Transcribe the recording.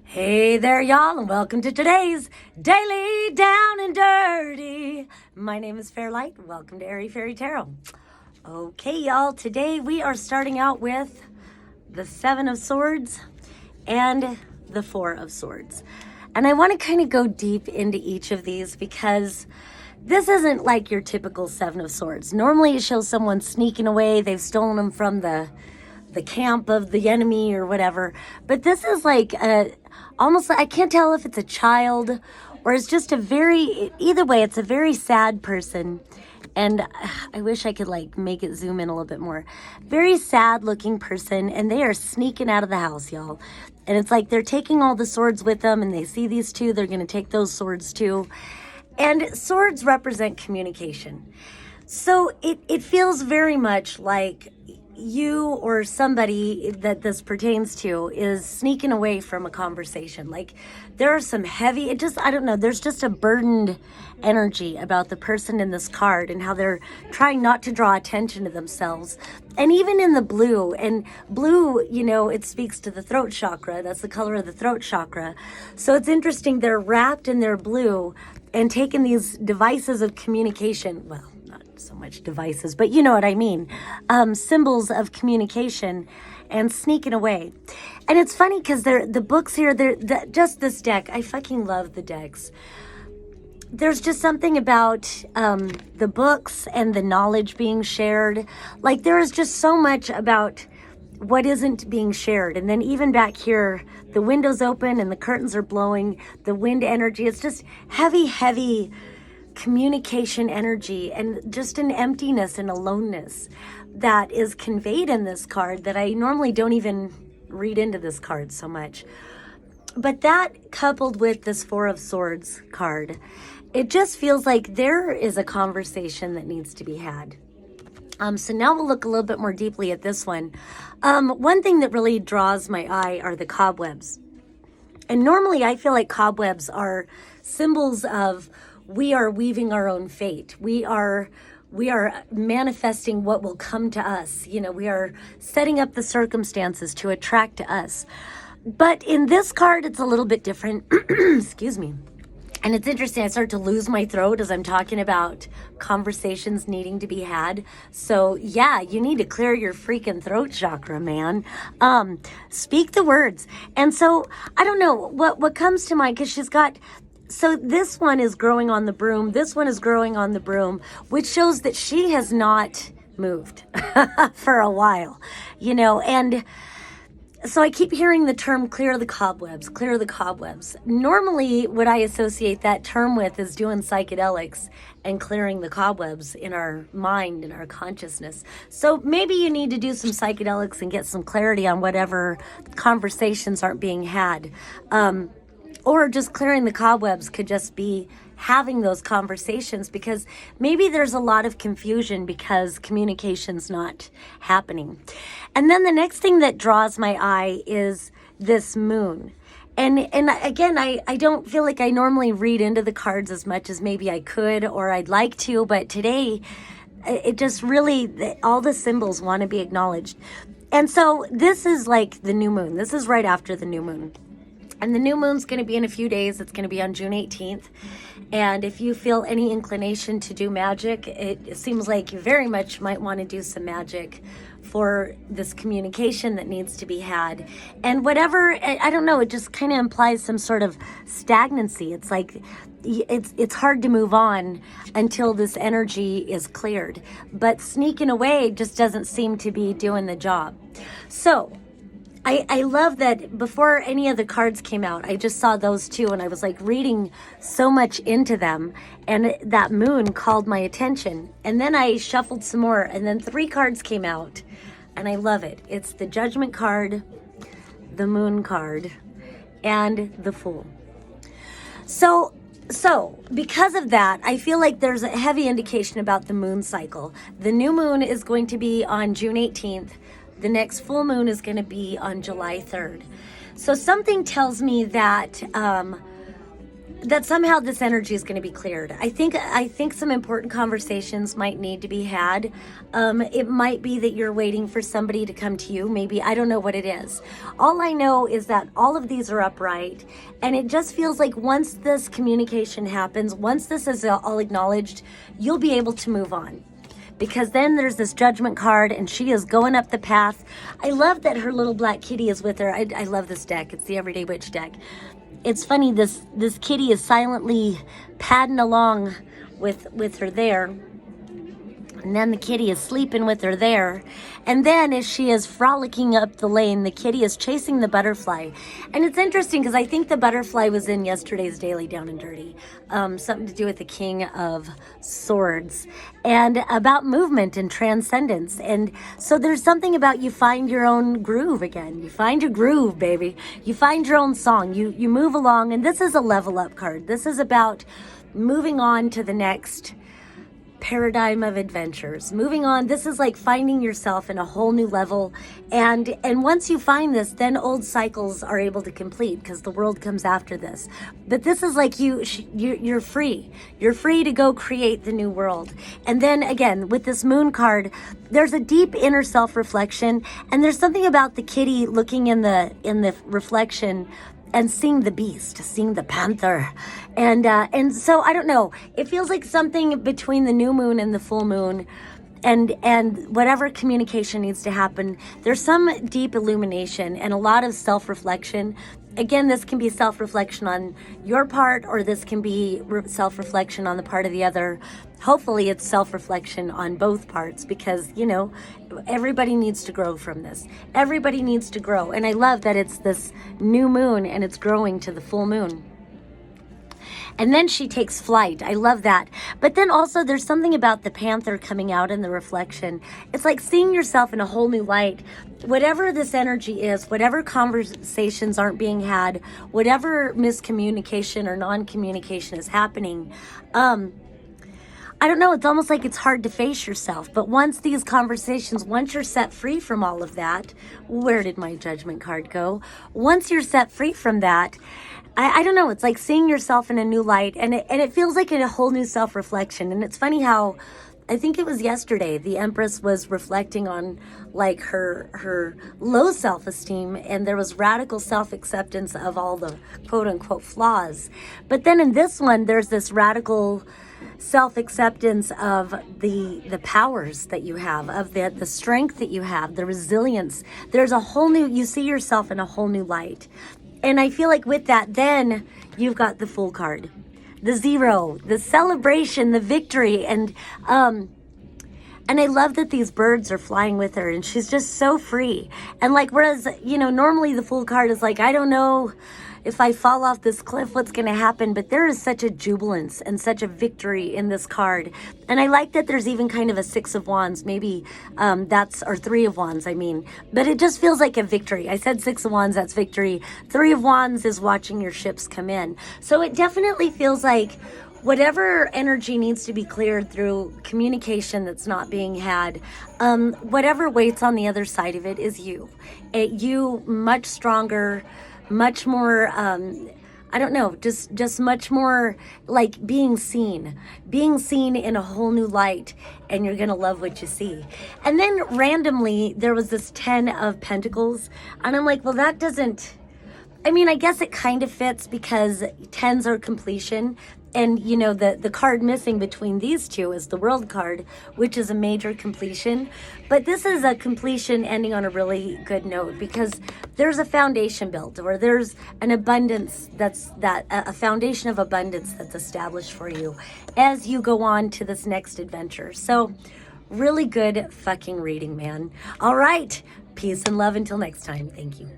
Hey there, y'all, and welcome to today's Daily Down and Dirty. My name is Fairlight. Welcome to Airy Fairy Tarot. Okay, y'all, today we are starting out with the Seven of Swords and the Four of Swords. And I want to kind of go deep into each of these because this isn't like your typical Seven of Swords. Normally it shows someone sneaking away. They've stolen them from the camp of the enemy or whatever. But this is like almost, I can't tell if it's a child or it's just either way, it's a very sad person. And I wish I could like make it zoom in a little bit more. Very sad looking person, and they are sneaking out of the house, y'all. And it's like they're taking all the swords with them, and they see these two, they're going to take those swords too. And swords represent communication. So it feels very much like you or somebody that this pertains to is sneaking away from a conversation. Like there are some heavy, I don't know, there's just a burdened energy about the person in this card and how they're trying not to draw attention to themselves. And even in the blue, and blue, you know, it speaks to the throat chakra. That's the color of the throat chakra. So it's interesting, they're wrapped in their blue and taking these devices of communication, well, not so much devices, but you know what I mean, symbols of communication and sneaking away. And it's funny because the books here, just this deck, I fucking love the decks. There's just something about the books and the knowledge being shared. Like there is just so much about what isn't being shared. And then even back here, the window's open and the curtains are blowing, the wind energy, it's just heavy communication energy and just an emptiness and aloneness that is conveyed in this card that I normally don't even read into this card so much. But that coupled with this Four of Swords card, it just feels like there is a conversation that needs to be had. So now we'll look a little bit more deeply at this one. One thing that really draws my eye are the cobwebs. And normally I feel like cobwebs are symbols of we are weaving our own fate. We are manifesting what will come to us. You know, we are setting up the circumstances to attract to us. But in this card, it's a little bit different. Excuse me. And it's interesting, I start to lose my throat as I'm talking about conversations needing to be had. So yeah, you need to clear your freaking throat chakra, man. Speak the words. And so, I don't know, what comes to mind, because she's got, so this one is growing on the broom, this one is growing on the broom, which shows that she has not moved for a while, you know, and so I keep hearing the term clear the cobwebs, clear the cobwebs. Normally, what I associate that term with is doing psychedelics and clearing the cobwebs in our mind and our consciousness. So maybe you need to do some psychedelics and get some clarity on whatever conversations aren't being had. Or just clearing the cobwebs could just be having those conversations, because maybe there's a lot of confusion because communication's not happening. And then the next thing that draws my eye is this moon. And again, I don't feel like I normally read into the cards as much as maybe I could or I'd like to, but today it just really, all the symbols want to be acknowledged. And so this is like the new moon. This is right after the new moon. And the new moon's going to be in a few days. It's going to be on June 18th. And if you feel any inclination to do magic, it seems like you very much might want to do some magic for this communication that needs to be had. And whatever, I don't know, it just kind of implies some sort of stagnancy. It's like it's hard to move on until this energy is cleared. But sneaking away just doesn't seem to be doing the job. So I love that before any of the cards came out, I just saw those two and I was like reading so much into them, and that moon called my attention. And then I shuffled some more and then 3 cards came out and I love it. It's the Judgment card, the Moon card, and the Fool. So because of that, I feel like there's a heavy indication about the moon cycle. The new moon is going to be on June 18th. The next full moon is going to be on July 3rd. So something tells me that that somehow this energy is going to be cleared. I think some important conversations might need to be had. It might be that you're waiting for somebody to come to you. Maybe, I don't know what it is. All I know is that all of these are upright, and it just feels like once this communication happens, once this is all acknowledged, you'll be able to move on. Because then there's this Judgment card, and she is going up the path. I love that her little black kitty is with her. I love this deck. It's the Everyday Witch deck. It's funny, this kitty is silently padding along with her there. And then the kitty is sleeping with her there. And then as she is frolicking up the lane, the kitty is chasing the butterfly. And it's interesting because I think the butterfly was in yesterday's Daily Down and Dirty. Something to do with the King of Swords. And about movement and transcendence. And so there's something about you find your own groove again. You find your groove, baby. You find your own song. You move along. And this is a level up card. This is about moving on to the next paradigm of adventures. Moving on, this is like finding yourself in a whole new level, and once you find this, then old cycles are able to complete because the world comes after this. But this is like you're free. You're free to go create the new world. And then again, with this moon card, there's a deep inner self-reflection, and there's something about the kitty looking in the reflection and seeing the beast, seeing the panther. And so I don't know, it feels like something between the new moon and the full moon, and whatever communication needs to happen, there's some deep illumination and a lot of self-reflection. Again, this can be self-reflection on your part, or this can be self-reflection on the part of the other. Hopefully it's self-reflection on both parts, because, you know, everybody needs to grow from this. Everybody needs to grow. And I love that it's this new moon and it's growing to the full moon. And then she takes flight. I love that. But then also there's something about the panther coming out in the reflection. It's like seeing yourself in a whole new light. Whatever this energy is, whatever conversations aren't being had, whatever miscommunication or non-communication is happening, I don't know, it's almost like it's hard to face yourself. But once these conversations, once you're set free from all of that, where did my Judgment card go? Once you're set free from that, I don't know, it's like seeing yourself in a new light, and it feels like a whole new self-reflection. And it's funny how, I think it was yesterday, the Empress was reflecting on like her low self-esteem, and there was radical self-acceptance of all the quote-unquote flaws. But then in this one, there's this radical self-acceptance of the powers that you have, of the strength that you have, the resilience. There's a whole new, you see yourself in a whole new light. And I feel like with that, then you've got the Fool card, the zero, the celebration, the victory. And I love that these birds are flying with her, and she's just so free. And like, whereas, you know, normally the Fool card is like, I don't know if I fall off this cliff, what's going to happen? But there is such a jubilance and such a victory in this card. And I like that there's even kind of a 6 of Wands, maybe or 3 of Wands, I mean. But it just feels like a victory. I said 6 of Wands, that's victory. 3 of Wands is watching your ships come in. So it definitely feels like whatever energy needs to be cleared through communication that's not being had, whatever waits on the other side of it is you. You much stronger, much more, I don't know, just much more like being seen in a whole new light, and you're going to love what you see. And then randomly, there was this 10 of Pentacles, and I'm like, well, that doesn't, I mean, I guess it kind of fits because 10s are completion. And, you know, the card missing between these two is the World card, which is a major completion. But this is a completion ending on a really good note, because there's a foundation built, or there's an abundance a foundation of abundance that's established for you as you go on to this next adventure. So really good fucking reading, man. All right. Peace and love until next time. Thank you.